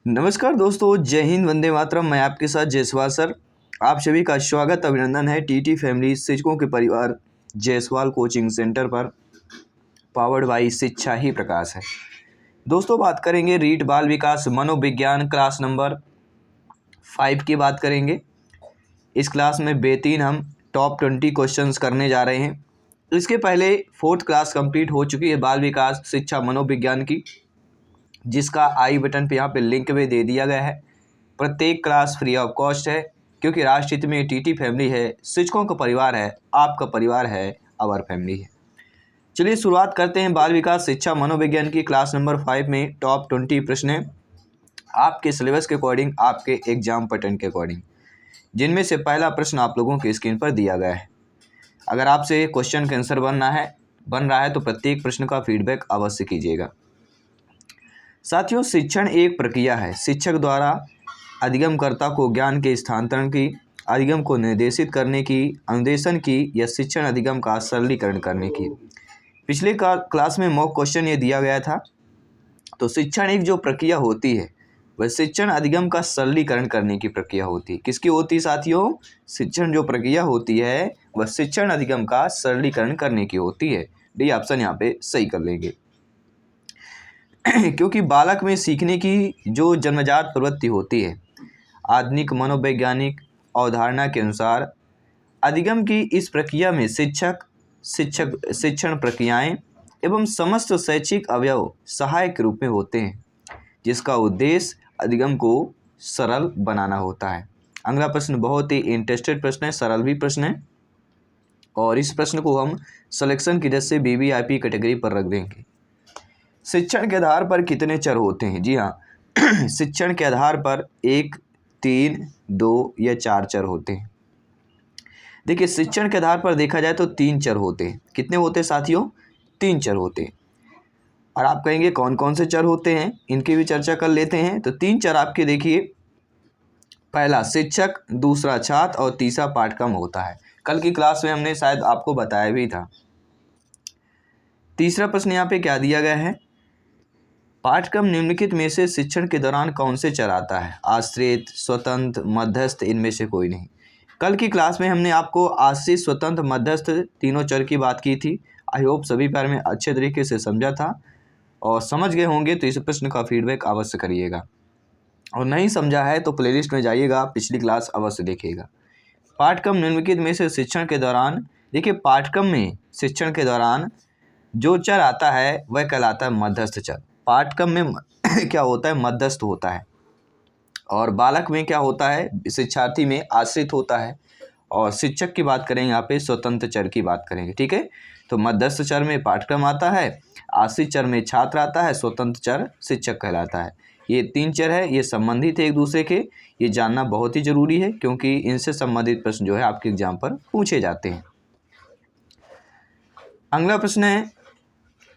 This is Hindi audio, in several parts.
नमस्कार दोस्तों, जय हिंद, वंदे मातरम। मैं आपके साथ जायसवाल सर। आप सभी का स्वागत अभिनंदन है टीटी फैमिली शिक्षकों के परिवार जायसवाल कोचिंग सेंटर पर, पावर्ड बाई शिक्षा ही प्रकाश है। दोस्तों, बात करेंगे रीट बाल विकास मनोविज्ञान क्लास नंबर 5 की बात करेंगे। इस क्लास में बेहतरीन हम टॉप 20 क्वेश्चंस करने जा रहे हैं। इसके पहले 4th क्लास कंप्लीट हो चुकी है बाल विकास शिक्षा मनोविज्ञान की, जिसका आई बटन पे यहाँ पे लिंक भी दे दिया गया है। प्रत्येक क्लास फ्री ऑफ कॉस्ट है, क्योंकि राष्ट्र हित में टीटी फैमिली है, शिक्षकों का परिवार है, आपका परिवार है, आवर फैमिली है। चलिए शुरुआत करते हैं बाल विकास शिक्षा मनोविज्ञान की क्लास नंबर 5 में टॉप 20 प्रश्न हैं आपके सिलेबस के अकॉर्डिंग, आपके एग्जाम पैटर्न के अकॉर्डिंग, जिनमें से पहला प्रश्न आप लोगों की स्क्रीन पर दिया गया है। अगर आपसे क्वेश्चन का आंसर बन रहा है तो प्रत्येक प्रश्न का फीडबैक अवश्य कीजिएगा। साथियों, शिक्षण एक प्रक्रिया है। शिक्षक द्वारा अधिगमकर्ता को ज्ञान के स्थानांतरण की, अधिगम को निर्देशित करने की, अनुदेशन की या शिक्षण अधिगम का सरलीकरण करने की। पिछले क्लास में मॉक क्वेश्चन ये दिया गया था। तो शिक्षण एक जो प्रक्रिया होती है वह शिक्षण अधिगम का सरलीकरण करने की प्रक्रिया होती है। किसकी होती है साथियों? शिक्षण जो प्रक्रिया होती है वह शिक्षण अधिगम का सरलीकरण करने की होती है। डी ऑप्शन यहाँ पे सही कर लेंगे। क्योंकि बालक में सीखने की जो जन्मजात प्रवृत्ति होती है, आधुनिक मनोवैज्ञानिक अवधारणा के अनुसार अधिगम की इस प्रक्रिया में शिक्षण प्रक्रियाएं एवं समस्त शैक्षिक अवयव सहायक रूप में होते हैं, जिसका उद्देश्य अधिगम को सरल बनाना होता है। अगला प्रश्न बहुत ही इंटरेस्टेड प्रश्न है, सरल भी प्रश्न है, और इस प्रश्न को हम सिलेक्शन की दृष्टि से वीवीआईपी कैटेगरी पर रख देंगे। शिक्षण के आधार पर कितने चर होते हैं? जी हाँ, शिक्षण के आधार पर 1, 3, 2 या 4 चर होते हैं। देखिए, शिक्षण के आधार पर देखा जाए तो 3 चर होते हैं। कितने होते हैं साथियों? 3 चर होते हैं। और आप कहेंगे कौन कौन से चर होते हैं, इनकी भी चर्चा कर लेते हैं। तो 3 चर आपके देखिए, पहला शिक्षक, दूसरा छात्र और तीसरा पाठक्रम होता है। कल की क्लास में हमने शायद आपको बताया भी था। तीसरा प्रश्न यहाँ पे क्या दिया गया है? पाठ्यक्रम निम्नलिखित में से शिक्षण के दौरान कौन से चर आता है? आश्रित, स्वतंत्र, मध्यस्थ, इनमें से कोई नहीं। कल की क्लास में हमने आपको आश्रित, स्वतंत्र, मध्यस्थ तीनों चर की बात की थी। आई होप सभी बार में अच्छे तरीके से समझा था और समझ गए होंगे। तो इस प्रश्न का फीडबैक अवश्य करिएगा, और नहीं समझा है तो प्लेलिस्ट में जाइएगा, पिछली क्लास अवश्य देखिएगा। पाठ्यक्रम निम्नलिखित में से शिक्षण के दौरान, देखिए पाठ्यक्रम में शिक्षण के दौरान जो चर आता है वह कहलाता है मध्यस्थ चर। पाठ्यक्रम में क्या होता है? मध्यस्थ होता है। और बालक में क्या होता है? शिक्षार्थी में आश्रित होता है। और शिक्षक की बात करेंगे यहाँ पे स्वतंत्र चर की बात करेंगे, ठीक है। तो मध्यस्थ चर में पाठ्यक्रम आता है, आश्रित चर में छात्र आता है, स्वतंत्र चर शिक्षक कहलाता है। ये 3 चर है, ये संबंधित है एक दूसरे के। ये जानना बहुत ही जरूरी है, क्योंकि इनसे संबंधित प्रश्न जो है आपके एग्जाम पर पूछे जाते हैं। अगला प्रश्न है,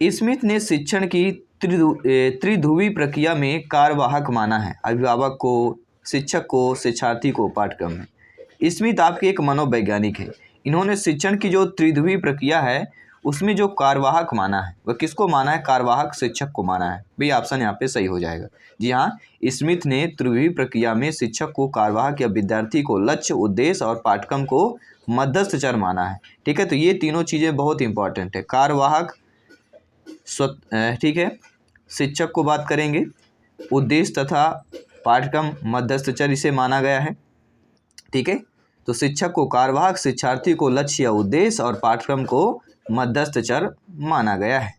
स्मिथ ने शिक्षण की त्रिध्रुवी प्रक्रिया में कार्यवाहक माना है अभिभावक को, शिक्षक को, शिक्षार्थी को पाठ्यक्रम में। स्मिथ आपके एक मनोवैज्ञानिक है। इन्होंने शिक्षण की जो त्रिध्रुवी प्रक्रिया है उसमें जो कार्यवाहक माना है वह किसको माना है? कार्यवाहक शिक्षक को माना है। भाई ऑप्शन यहाँ पे सही हो जाएगा। जी हाँ, स्मिथ ने त्रिध्रुवी प्रक्रिया में शिक्षक को कार्यवाहक या विद्यार्थी को लक्ष्य, उद्देश्य और पाठ्यक्रम को मध्यस्थ चर माना है, ठीक है। तो ये तीनों चीज़ें बहुत इंपॉर्टेंट है। कार्यवाहक ठीक है, शिक्षक को बात करेंगे, उद्देश्य तथा पाठ्यक्रम मध्यस्थ चर इसे माना गया है, ठीक है। तो शिक्षक को कार्यवाहक, शिक्षार्थी को लक्ष्य या उद्देश्य और पाठ्यक्रम को मध्यस्थ चर माना गया है।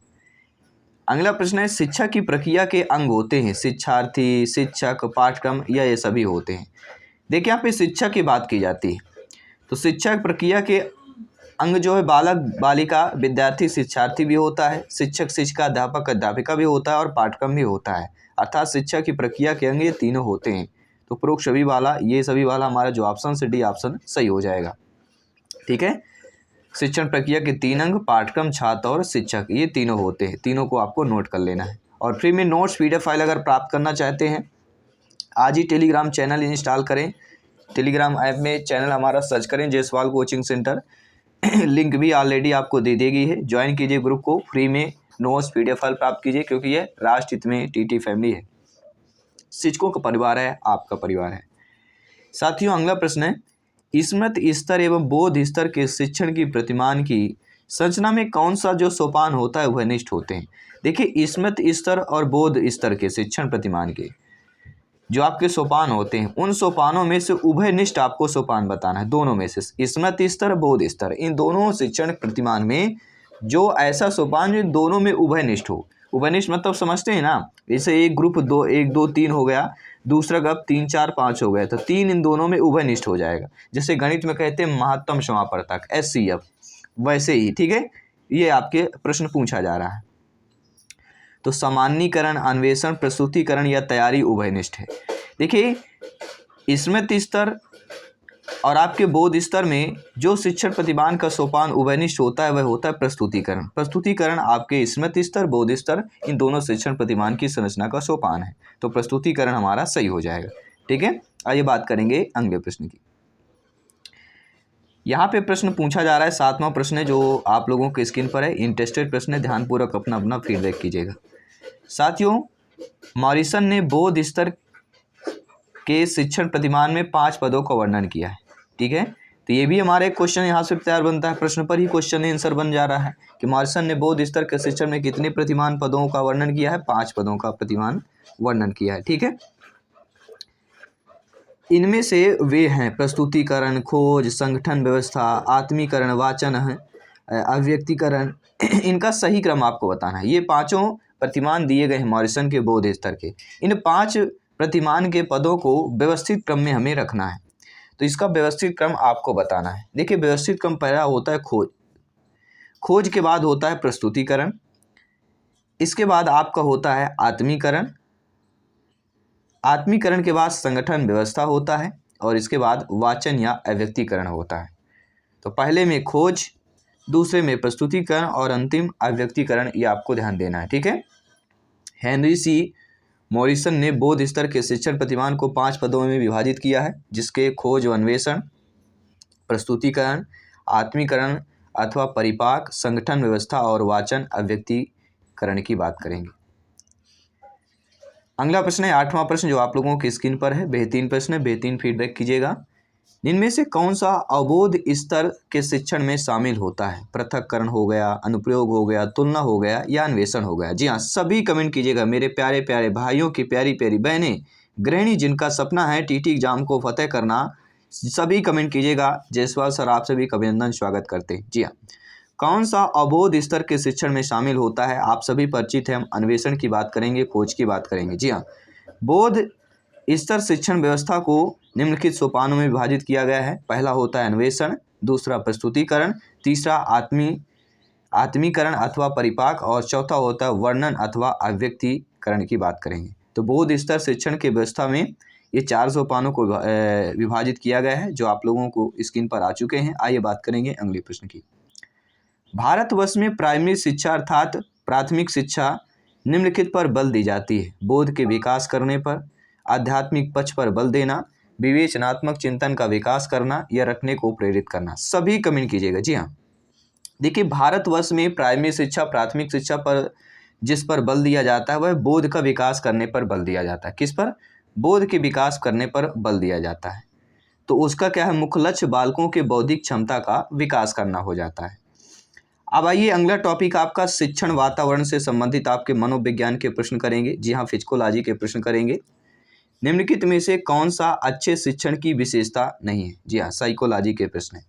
अगला प्रश्न है, शिक्षा की प्रक्रिया के अंग होते हैं शिक्षार्थी, शिक्षक, पाठ्यक्रम या ये सभी होते हैं? देखिए यहाँ पे शिक्षा की बात की जाती है। तो शिक्षा प्रक्रिया के अंग जो है बालक, बालिका, विद्यार्थी, शिक्षार्थी भी होता है, शिक्षक, शिक्षिका, अध्यापक, अध्यापिका भी होता है और पाठ्यक्रम भी होता है। अर्थात शिक्षा की प्रक्रिया के अंग ये तीनों होते हैं। तो उपरोक्त सभी वाला, ये सभी वाला हमारा जो ऑप्शन से डी ऑप्शन सही हो जाएगा, ठीक है। शिक्षण प्रक्रिया के 3 अंग पाठ्यक्रम, छात्र और शिक्षक, ये तीनों होते हैं। तीनों को आपको नोट कर लेना है। और फ्री में नोट्स PDF फाइल अगर प्राप्त करना चाहते हैं, आज ही टेलीग्राम चैनल इंस्टॉल करें। टेलीग्राम ऐप में चैनल हमारा सर्च करें, जायसवाल कोचिंग सेंटर। लिंक भी ऑलरेडी आपको दे दी गई है। ज्वाइन कीजिए ग्रुप को, फ्री में नोट्स PDF फाइल प्राप्त कीजिए, क्योंकि ये राष्ट्र हित में टीटी फैमिली है। शिक्षकों का परिवार है, आपका परिवार है। साथियों, अगला प्रश्न है, स्मृति स्तर एवं बोध स्तर के शिक्षण की प्रतिमान की संरचना में कौन सा जो सोपान होता है वह निष्ठ होते हैं। देखिए, स्मृति स्तर और बोध स्तर के शिक्षण प्रतिमान के जो आपके सोपान होते हैं, उन सोपानों में से उभयनिष्ठ आपको सोपान बताना है। दोनों में से स्मृति स्तर, बोध स्तर, इन दोनों शिक्षण प्रतिमान में जो ऐसा सोपान जो दोनों में उभयनिष्ठ हो। उभयनिष्ठ मतलब समझते हैं ना, जैसे एक ग्रुप 2, 1 2 3 हो गया, दूसरा ग्रुप 3 4 5 हो गया, तो 3 इन दोनों में उभयनिष्ठ हो जाएगा। जैसे गणित में कहते हैं महत्तम समापवर्तक HCF, वैसे ही, ठीक है, ये आपके प्रश्न पूछा जा रहा है। तो सामान्यीकरण, अन्वेषण, प्रस्तुतिकरण या तैयारी उभयनिष्ठ है। देखिए, स्मृति स्तर और आपके बोध स्तर में जो शिक्षण प्रतिमान का सोपान उभयनिष्ठ होता है वह होता है प्रस्तुतिकरण। प्रस्तुतिकरण आपके स्मृति स्तर, बोध स्तर, इन दोनों शिक्षण प्रतिमान की संरचना का सोपान है, तो प्रस्तुतिकरण हमारा सही हो जाएगा। ठीक है, आइए बात करेंगे अगले प्रश्न की। यहाँ पे प्रश्न पूछा जा रहा है, 7वां प्रश्न है जो आप लोगों के स्क्रीन पर है। इंटरेस्टेड प्रश्न है, ध्यानपूर्वक अपना अपना फीडबैक कीजिएगा। साथियों, मॉरिसन ने बोध स्तर के शिक्षण प्रतिमान में 5 पदों का वर्णन किया है। ठीक है, तो ये भी हमारे क्वेश्चन यहाँ से तैयार बनता है, प्रश्न पर ही क्वेश्चन आंसर बन जा रहा है कि मॉरिसन ने बोध स्तर के शिक्षण में कितने प्रतिमान पदों का वर्णन किया है। 5 पदों का प्रतिमान वर्णन किया है। ठीक है, इनमें से वे हैं प्रस्तुतिकरण, खोज, संगठन व्यवस्था, आत्मीकरण, वाचन है, अभिव्यक्तिकरण। इनका सही क्रम आपको बताना है। ये 5 प्रतिमान दिए गए हैं मॉरिसन के बोध स्तर के। इन 5 प्रतिमान के पदों को व्यवस्थित क्रम में हमें रखना है, तो इसका व्यवस्थित क्रम आपको बताना है। देखिए, व्यवस्थित क्रम पहला होता है खोज, खोज के बाद होता है प्रस्तुतिकरण, इसके बाद आपका होता है आत्मीकरण, आत्मीकरण के बाद संगठन व्यवस्था होता है, और इसके बाद वाचन या अभिव्यक्तिकरण होता है। तो पहले में खोज, दूसरे में प्रस्तुतिकरण और अंतिम अभिव्यक्तिकरण, ये आपको ध्यान देना है। ठीक है, हेनरी सी मॉरिसन ने बोध स्तर के शिक्षण प्रतिमान को 5 पदों में विभाजित किया है, जिसके खोज व अन्वेषण, प्रस्तुतिकरण, आत्मीकरण अथवा परिपाक, संगठन व्यवस्था और वाचन अभिव्यक्तिकरण की बात करेंगे। अगला प्रश्न है 8वां प्रश्न जो आप लोगों की स्क्रीन पर है। बेहतरीन प्रश्न है, बेहतरीन फीडबैक कीजिएगा। इनमें से कौन सा अबोध स्तर के शिक्षण में शामिल होता है। पृथक्करण हो गया, अनुप्रयोग हो गया, तुलना हो गया या अन्वेषण हो गया। जी हाँ, सभी कमेंट कीजिएगा मेरे प्यारे प्यारे भाइयों की प्यारी प्यारी बहनें, गृहिणी जिनका सपना है टीटी एग्जाम को फतेह करना, सभी कमेंट कीजिएगा। जायसवाल सर आप सभी का अभिनंदन, स्वागत करते हैं। जी हाँ, कौन सा अबोध स्तर के शिक्षण में शामिल होता है। आप सभी परिचित हैं, हम अन्वेषण की बात करेंगे, खोज की बात करेंगे। जी हाँ, बोध स्तर शिक्षण व्यवस्था को निम्नलिखित सोपानों में विभाजित किया गया है। पहला होता है अन्वेषण, दूसरा प्रस्तुतिकरण, तीसरा आत्मीकरण अथवा परिपाक, और चौथा होता है वर्णन अथवा अभिव्यक्तिकरण की बात करेंगे। तो बोध स्तर शिक्षण के व्यवस्था में ये 4 सोपानों को विभाजित किया गया है, जो आप लोगों को स्क्रीन पर आ चुके हैं। आइए बात करेंगे अगले प्रश्न की। भारतवर्ष में प्राइमरी शिक्षा अर्थात प्राथमिक शिक्षा निम्नलिखित पर बल दी जाती है। बोध के विकास करने पर, आध्यात्मिक पक्ष पर बल देना, विवेचनात्मक चिंतन का विकास करना या रखने को प्रेरित करना। सभी कमेंट कीजिएगा। जी हाँ, देखिए, भारतवर्ष में प्राइमरी शिक्षा, प्राथमिक शिक्षा पर जिस पर बल दिया जाता है वह बोध का विकास करने पर बल दिया जाता है। किस पर? बोध के विकास करने पर बल दिया जाता है। तो उसका क्या है, मुख्य लक्ष्य बालकों के बौद्धिक क्षमता का विकास करना हो जाता है। अब आइए अगला टॉपिक आपका शिक्षण वातावरण से संबंधित आपके मनोविज्ञान के प्रश्न करेंगे। जी हाँ, फिजिकोलॉजी के प्रश्न करेंगे। निम्नलिखित में से कौन सा अच्छे शिक्षण की विशेषता नहीं है। जी हाँ, साइकोलॉजी के प्रश्न है।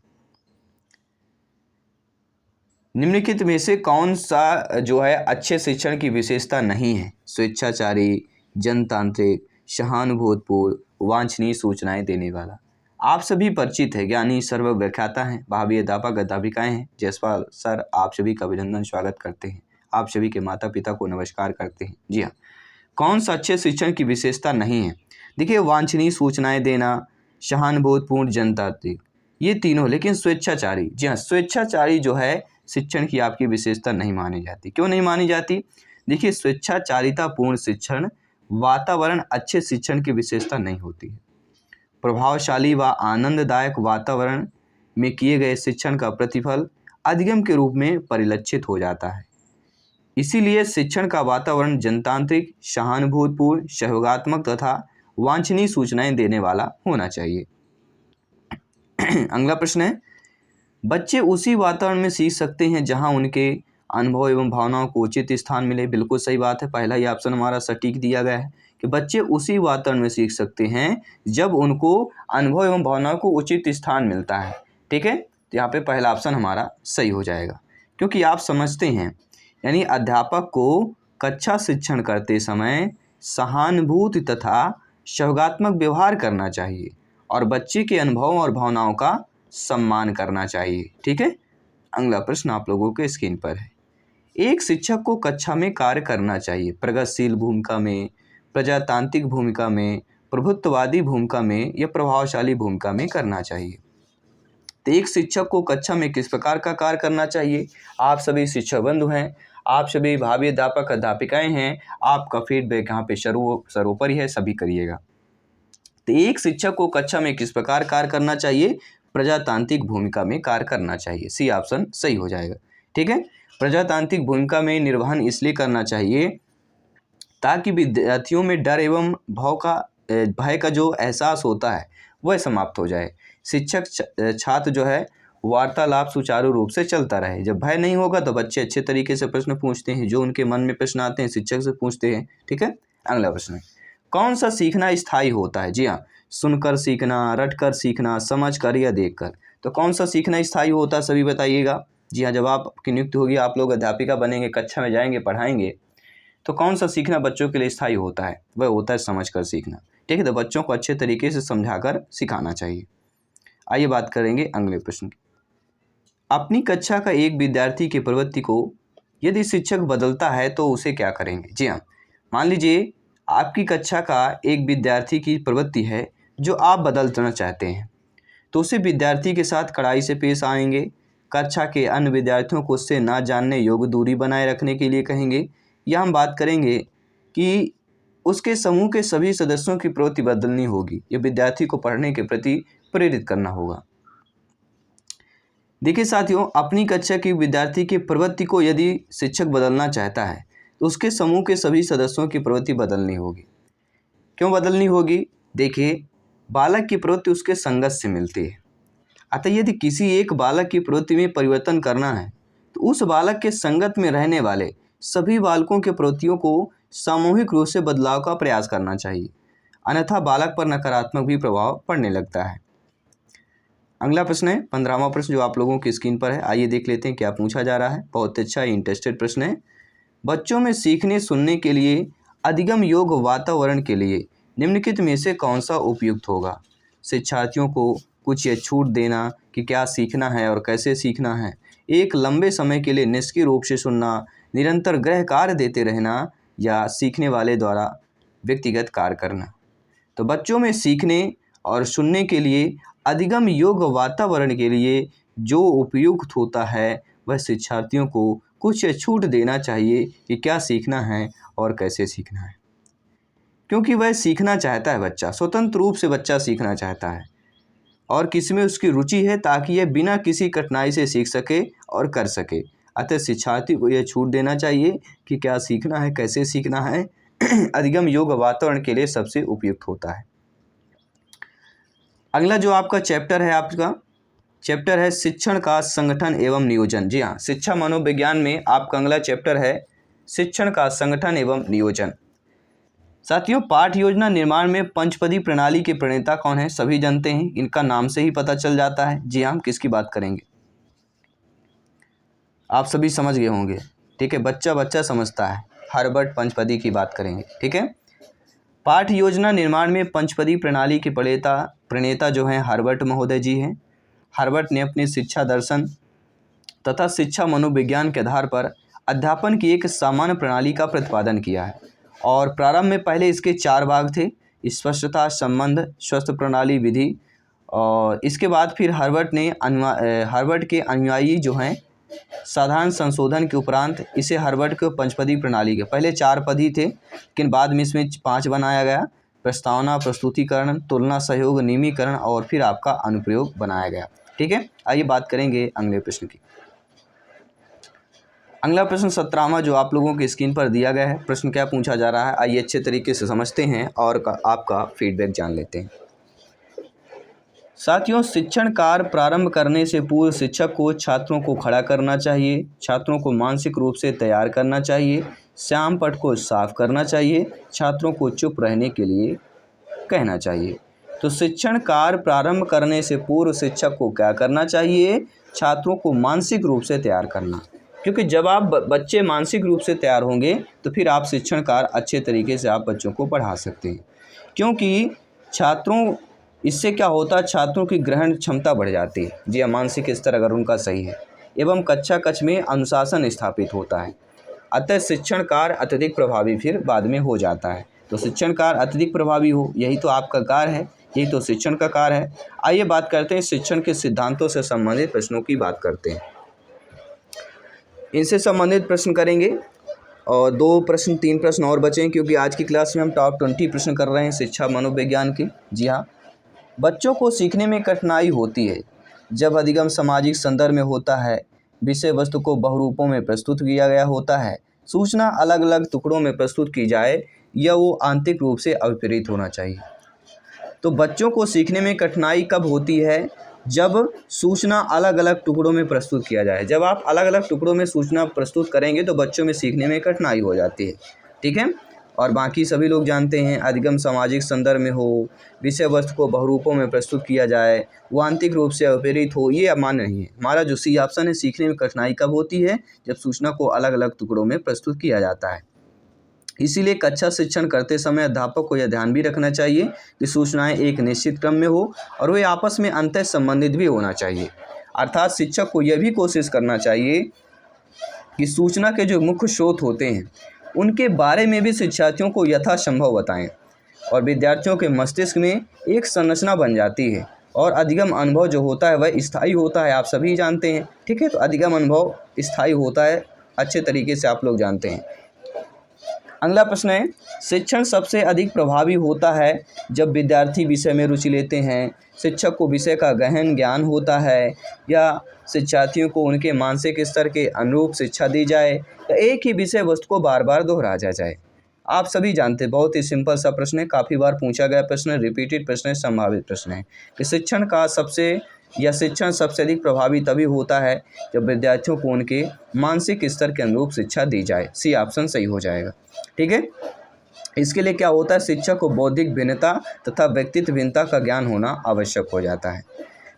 निम्नलिखित में से कौन सा जो है अच्छे शिक्षण की विशेषता नहीं है। स्वेच्छाचारी, जनतांत्रिक, सहानुभूतिपूर्ण, वांछनीय सूचनाएं देने वाला। आप सभी परिचित है, ज्ञानी सर्वव्याख्याता हैं, भावी अध्यापक अध्यापिकाएं हैं। जायसवाल सर आप सभी का अभिनंदन, स्वागत करते हैं। आप सभी के माता पिता को नमस्कार करते हैं। जी हाँ, कौन सा अच्छे शिक्षण की विशेषता नहीं है। देखिए, वांछनीय सूचनाएं देना, सहानुभूतिपूर्ण, जनतांत्रिक, ये तीनों। लेकिन स्वेच्छाचारी, जी हाँ, स्वेच्छाचारी जो है शिक्षण की आपकी विशेषता नहीं मानी जाती। क्यों नहीं मानी जाती? देखिए, स्वेच्छाचारितापूर्ण शिक्षण वातावरण अच्छे शिक्षण की विशेषता नहीं होती है। प्रभावशाली व आनंददायक वातावरण में किए गए शिक्षण का प्रतिफल अधिगम के रूप में परिलक्षित हो जाता है। इसीलिए शिक्षण का वातावरण जनतांत्रिक, सहानुभूतिपूर्ण, सहयोगात्मक तथा वांछनीय सूचनाएं देने वाला होना चाहिए। अगला प्रश्न है, बच्चे उसी वातावरण में सीख सकते हैं जहां उनके अनुभव एवं भावनाओं को उचित स्थान मिले। बिल्कुल सही बात है, पहला ही ऑप्शन हमारा सटीक दिया गया है कि बच्चे उसी वातावरण में सीख सकते हैं जब उनको अनुभव एवं भावनाओं को उचित स्थान मिलता है। ठीक है, तो यहाँ पे पहला ऑप्शन हमारा सही हो जाएगा, क्योंकि आप समझते हैं यानी अध्यापक को कक्षा शिक्षण करते समय सहानुभूति तथा सहयोगात्मक व्यवहार करना चाहिए और बच्चे के अनुभवों और भावनाओं का सम्मान करना चाहिए। ठीक है, अगला प्रश्न आप लोगों के स्क्रीन पर है, एक शिक्षक को कक्षा में कार्य करना चाहिए प्रगतिशील भूमिका में, प्रजातांत्रिक भूमिका में, प्रभुत्ववादी भूमिका में या प्रभावशाली भूमिका में करना चाहिए। तो एक शिक्षक को कक्षा में किस प्रकार का कार्य करना चाहिए? आप सभी शिक्षक बंधु हैं, आप सभी भावी अध्यापक अध्यापिकाएं हैं, आपका फीडबैक यहाँ पे सर्वोपरि है, सभी करिएगा। तो एक शिक्षक को कक्षा में किस प्रकार कार्य करना चाहिए? प्रजातांत्रिक भूमिका में कार्य करना चाहिए। सी ऑप्शन सही हो जाएगा। ठीक है, प्रजातांत्रिक भूमिका में निर्वहन इसलिए करना चाहिए ताकि विद्यार्थियों में डर एवं भय का जो एहसास होता है वह समाप्त हो जाए। शिक्षक छात्र जो है वार्तालाप सुचारू रूप से चलता रहे। जब भय नहीं होगा तो बच्चे अच्छे तरीके से प्रश्न पूछते हैं, जो उनके मन में प्रश्न आते हैं शिक्षक से पूछते हैं। ठीक है, अगला प्रश्न है, कौन सा सीखना स्थायी होता है? जी हाँ, सुनकर सीखना, रटकर सीखना, समझकर या देखकर। तो कौन सा सीखना स्थायी होता है, सभी बताइएगा। जी हाँ, जब आपकी नियुक्ति होगी, आप लोग अध्यापिका बनेंगे, कक्षा में जाएंगे, पढ़ाएंगे, तो कौन सा सीखना बच्चों के लिए स्थायी होता है? वह होता है समझकर सीखना। ठीक है, तो बच्चों को अच्छे तरीके से समझाकर सिखाना चाहिए। आइए बात करेंगे अगले प्रश्न की। अपनी कक्षा का एक विद्यार्थी की प्रवृत्ति को यदि शिक्षक बदलता है तो उसे क्या करेंगे? जी हाँ, मान लीजिए आपकी कक्षा का एक विद्यार्थी की प्रवृत्ति है जो आप बदलना चाहते हैं, तो उसे विद्यार्थी के साथ कड़ाई से पेश आएंगे, कक्षा के अन्य विद्यार्थियों को उससे ना जानने योग्य दूरी बनाए रखने के लिए कहेंगे, या हम बात करेंगे कि उसके समूह के सभी सदस्यों की प्रवृत्ति बदलनी होगी, ये विद्यार्थी को पढ़ने के प्रति प्रेरित करना होगा। देखिए साथियों, अपनी कक्षा के विद्यार्थी की प्रवृत्ति को यदि शिक्षक बदलना चाहता है तो उसके समूह के सभी सदस्यों की प्रवृत्ति बदलनी होगी। क्यों बदलनी होगी? देखिए, बालक की प्रवृत्ति उसके संगत से मिलती है, अतः यदि किसी एक बालक की प्रवृत्ति में परिवर्तन करना है तो उस बालक के संगत में रहने वाले सभी बालकों के प्रवृत्तियों को सामूहिक रूप से बदलाव का प्रयास करना चाहिए, अन्यथा बालक पर नकारात्मक भी प्रभाव पड़ने लगता है। अगला प्रश्न है 15वां प्रश्न जो आप लोगों की स्क्रीन पर है। आइए देख लेते हैं क्या पूछा जा रहा है। बहुत अच्छा इंटरेस्टेड प्रश्न है। बच्चों में सीखने सुनने के लिए अधिगम योग्य वातावरण के लिए निम्नलिखित में से कौन सा उपयुक्त होगा? शिक्षार्थियों को कुछ ये छूट देना कि क्या सीखना है और कैसे सीखना है, एक लंबे समय के लिए निष्क्रिय रूप से सुनना, निरंतर गृह कार्य देते रहना, या सीखने वाले द्वारा व्यक्तिगत कार्य करना। तो बच्चों में सीखने और सुनने के लिए अधिगम योग्य वातावरण के लिए जो उपयुक्त होता है वह शिक्षार्थियों को कुछ छूट देना चाहिए कि क्या सीखना है और कैसे सीखना है, क्योंकि वह सीखना चाहता है। बच्चा स्वतंत्र रूप से बच्चा सीखना चाहता है और किसी में उसकी रुचि है ताकि यह बिना किसी कठिनाई से सीख सके और कर सके। अतः शिक्षार्थी को यह छूट देना चाहिए कि क्या सीखना है, कैसे सीखना है, अधिगम योग्य वातावरण के लिए सबसे उपयुक्त होता है। अगला जो आपका चैप्टर है, आपका चैप्टर है शिक्षण का संगठन एवं नियोजन। जी हाँ, शिक्षा मनोविज्ञान में आपका अगला चैप्टर है शिक्षण का संगठन एवं नियोजन। साथियों, पाठ योजना निर्माण में पंचपदी प्रणाली के प्रणेता कौन है? सभी जानते हैं, इनका नाम से ही पता चल जाता है। जी हाँ, हम किसकी बात करेंगे आप सभी समझ गए होंगे। ठीक है, बच्चा बच्चा समझता है, हर्बर्ट पंचपदी की बात करेंगे। ठीक है, पाठ योजना निर्माण में पंचपदी प्रणाली के प्रणेता जो हैं हर्बर्ट महोदय जी हैं। हर्बर्ट ने अपने शिक्षा दर्शन तथा शिक्षा मनोविज्ञान के आधार पर अध्यापन की एक सामान्य प्रणाली का प्रतिपादन किया है और प्रारंभ में पहले इसके 4 भाग थे: स्पष्टता, संबंध, स्वस्थ प्रणाली, विधि। और इसके बाद फिर हर्बर्ट के अनुयायी जो हैं साधारण संशोधन के उपरांत इसे हर्बर्ट के पंचपदी प्रणाली के पहले 4 पद ही थे, लेकिन बाद में इसमें 5 बनाया गया: प्रस्तावना, प्रस्तुतिकरण, तुलना, सहयोग, नियमीकरण और फिर आपका अनुप्रयोग बनाया गया। ठीक है, आइए बात करेंगे अगले प्रश्न की। अगला प्रश्न 17वां जो आप लोगों की स्क्रीन पर दिया गया है, प्रश्न क्या पूछा जा रहा है, आइए अच्छे तरीके से समझते हैं और आपका फीडबैक जान लेते हैं। साथियों, शिक्षण कार्य प्रारंभ करने से पूर्व शिक्षक को छात्रों को खड़ा करना चाहिए, छात्रों को मानसिक रूप से तैयार करना चाहिए, श्याम पट को साफ करना चाहिए, छात्रों को चुप रहने के लिए कहना चाहिए। तो शिक्षण कार्य प्रारंभ करने से पूर्व शिक्षक को क्या करना चाहिए, छात्रों को मानसिक रूप से तैयार करना, क्योंकि जब आप बच्चे मानसिक रूप से तैयार होंगे तो फिर आप शिक्षण कार्य अच्छे तरीके से आप बच्चों को पढ़ा सकते हैं। क्योंकि छात्रों इससे क्या होता है, छात्रों की ग्रहण क्षमता बढ़ जाती है, जी मानसिक स्तर अगर उनका सही है, एवं कक्षा कक्ष में अनुशासन स्थापित होता है। अतः शिक्षण कार्य अत्यधिक प्रभावी फिर बाद में हो जाता है। तो शिक्षण कार्य अत्यधिक प्रभावी हो, यही तो आपका कार्य है, यही तो शिक्षण का कार्य है। आइए बात करते हैं शिक्षण के सिद्धांतों से संबंधित प्रश्नों की बात करते हैं। इनसे संबंधित प्रश्न करेंगे और 3 प्रश्न और बचे हैं, क्योंकि आज की क्लास में हम टॉप 20 प्रश्न कर रहे हैं शिक्षा मनोविज्ञान की। जी हाँ, बच्चों को सीखने में कठिनाई होती है जब अधिगम सामाजिक संदर्भ में होता है, विषय वस्तु को बहुरूपों में प्रस्तुत किया गया होता है, सूचना अलग अलग टुकड़ों में प्रस्तुत की जाए या वो आंतरिक रूप से अविपरीत होना चाहिए। तो बच्चों को सीखने में कठिनाई कब होती है, जब सूचना अलग अलग टुकड़ों में प्रस्तुत किया जाए। जब आप अलग अलग टुकड़ों में सूचना प्रस्तुत करेंगे तो बच्चों में सीखने में कठिनाई हो जाती है, ठीक है। और बाकी सभी लोग जानते हैं, अधिगम सामाजिक संदर्भ में हो, विषय वस्तु को बहुरूपों में प्रस्तुत किया जाए, वो आंतरिक रूप से अविपरीत हो, ये अमान्य नहीं है। हमारा जो सी ऑप्शन है, सीखने में कठिनाई कब होती है, जब सूचना को अलग अलग टुकड़ों में प्रस्तुत किया जाता है। इसीलिए कक्षा शिक्षण करते समय अध्यापक को यह ध्यान भी रखना चाहिए कि सूचनाएं एक निश्चित क्रम में हो और वे आपस में अंतः संबंधित भी होना चाहिए। अर्थात शिक्षक को यह भी कोशिश करना चाहिए कि सूचना के जो मुख्य स्रोत होते हैं उनके बारे में भी शिक्षार्थियों को यथासंभव बताएं और विद्यार्थियों के मस्तिष्क में एक संरचना बन जाती है। और अधिगम अनुभव जो होता है वह स्थायी होता है, आप सभी जानते हैं, ठीक है। तो अधिगम अनुभव स्थायी होता है, अच्छे तरीके से आप लोग जानते हैं। अगला प्रश्न है, शिक्षण सबसे अधिक प्रभावी होता है जब विद्यार्थी विषय में रुचि लेते हैं, शिक्षक को विषय का गहन ज्ञान होता है, या शिक्षार्थियों को उनके मानसिक स्तर के अनुरूप शिक्षा दी जाए, या एक ही विषय वस्तु को बार बार दोहराया जाए। आप सभी जानते हैं, बहुत ही सिंपल सा प्रश्न है, काफ़ी बार पूछा गया प्रश्न, रिपीटेड प्रश्न है, संभावित प्रश्न है कि शिक्षण सबसे अधिक प्रभावी तभी होता है जब विद्यार्थियों को उनके मानसिक स्तर के अनुरूप शिक्षा दी जाए। सी ऑप्शन सही हो जाएगा, ठीक है। इसके लिए क्या होता है, शिक्षक को बौद्धिक भिन्नता तथा व्यक्तित्व भिन्नता का ज्ञान होना आवश्यक हो जाता है।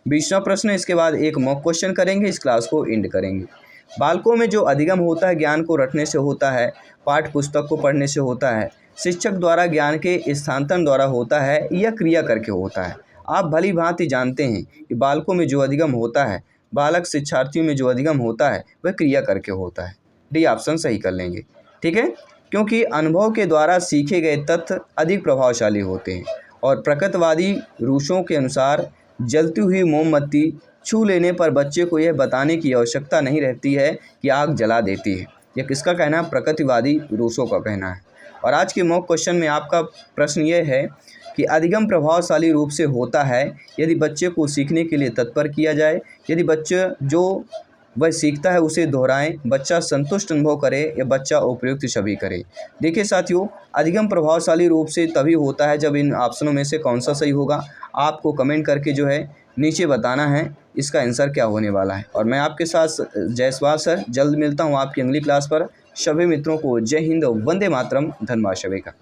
20वां प्रश्न, इसके बाद एक मॉक क्वेश्चन करेंगे, इस क्लास को एंड करेंगे। बालकों में जो अधिगम होता है ज्ञान को रटने से होता है, पाठ्य पुस्तक को पढ़ने से होता है, शिक्षक द्वारा ज्ञान के स्थानांतरण द्वारा होता है, या क्रिया करके होता है। आप भली भांति जानते हैं कि बालकों में जो अधिगम होता है, बालक शिक्षार्थियों में जो अधिगम होता है वह क्रिया करके होता है। डी ऑप्शन सही कर लेंगे, ठीक है। क्योंकि अनुभव के द्वारा सीखे गए तथ्य अधिक प्रभावशाली होते हैं और प्रकृतवादी रूसों के अनुसार जलती हुई मोमबत्ती छू लेने पर बच्चे को यह बताने की आवश्यकता नहीं रहती है कि आग जला देती है। यह किसका कहना है, प्रकृतिवादी रूसों का कहना है। और आज के मॉक क्वेश्चन में आपका प्रश्न यह है कि अधिगम प्रभावशाली रूप से होता है यदि बच्चे को सीखने के लिए तत्पर किया जाए, यदि बच्चे जो वह सीखता है उसे दोहराएं, बच्चा संतुष्ट अनुभव करे या बच्चा उपयुक्त छवि करे। देखिए साथियों, अधिगम प्रभावशाली रूप से तभी होता है जब इन ऑप्शनों में से कौन सा सही होगा, आपको कमेंट करके जो है नीचे बताना है इसका आंसर क्या होने वाला है। और मैं आपके साथ जयसवाल सर जल्द मिलता हूँ आपकी अगली क्लास पर। सभी मित्रों को जय हिंद, वंदे मातरम, धन्यवाद सभी का।